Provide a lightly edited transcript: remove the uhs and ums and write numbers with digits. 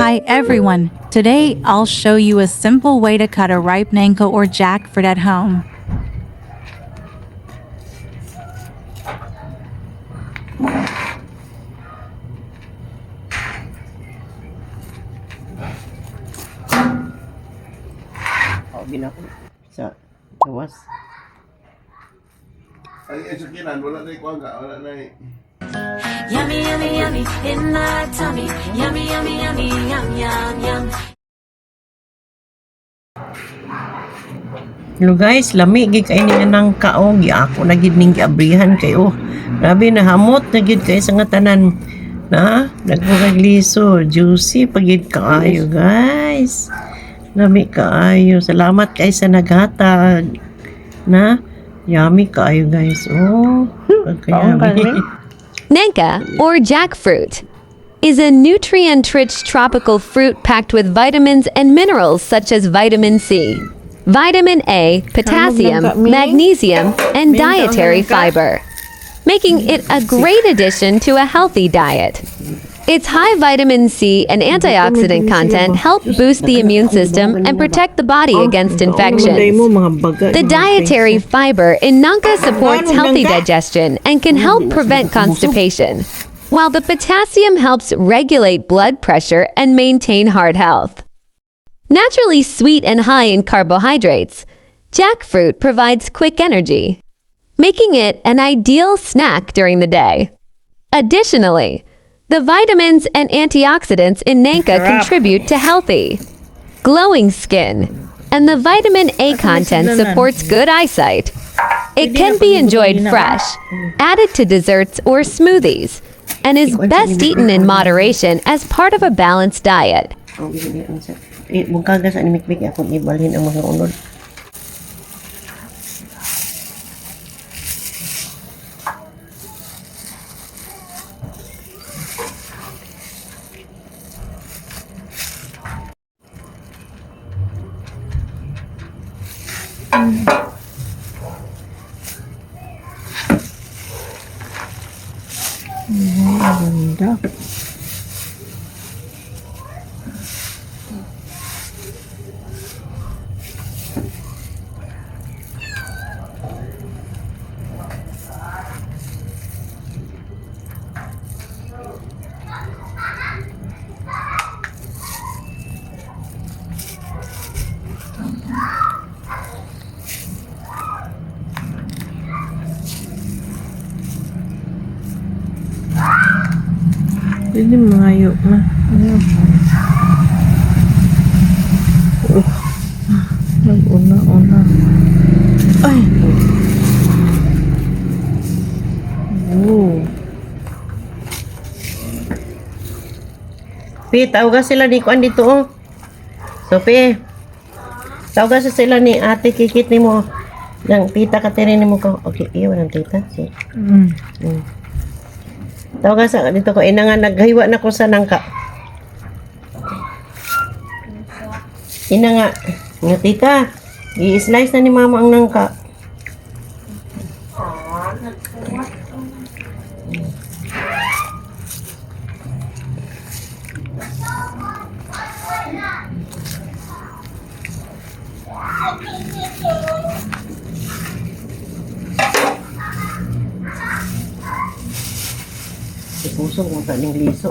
Hi everyone! Today I'll show you a simple way to cut a ripe nanko or jackfruit at home. Ginako sa gawas. Ay, sakinan, wala na ikuha nga, wala na Yummy, yummy, yummy, in my tummy. Yummy, yummy, yummy, yum, yum, yum. Hello guys, lami gid kay niya nang kaog ako na gid ning giabrihan kayo. Grabe na hamot na gid kay sa nga tanan. Na, nagmurag liso, juicy pagid kaayo guys. Lami kaayo. Salamat kay sa naghatag. Na, yummy kaayo guys. Oh, pagkayami. Nanka, or jackfruit, is a nutrient-rich tropical fruit packed with vitamins and minerals such as vitamin C, vitamin A, potassium, magnesium, and dietary fiber, making it a great addition to a healthy diet. Its high vitamin C and antioxidant content help boost the immune system and protect the body against infections. The dietary fiber in Nanka supports healthy digestion and can help prevent constipation, while the potassium helps regulate blood pressure and maintain heart health. Naturally sweet and high in carbohydrates, jackfruit provides quick energy, making it an ideal snack during the day. Additionally, the vitamins and antioxidants in Nanka contribute to healthy, glowing skin, and the vitamin A content supports good eyesight. It can be enjoyed fresh, added to desserts or smoothies, and is best eaten in moderation as part of a balanced diet. Mungkaga sa animikbik akong ibalhin ang mga unod. Ganda. Pwede mangayo na. Nag-una-una. Ay! Oh. Pi, tawag sila ni Kuan dito oh. So, Pi, tawag sila ni Ate Kikit ni mo. Yang tita Katerin ni mo ko. Okay, iwan ang tita. Si. Tawag sa dito ko. Ina nga naghiwa na ko sa nangka. Ina nga. Nga tita. I-slice na ni mama ang nangka. Pusong kung saan yung liso.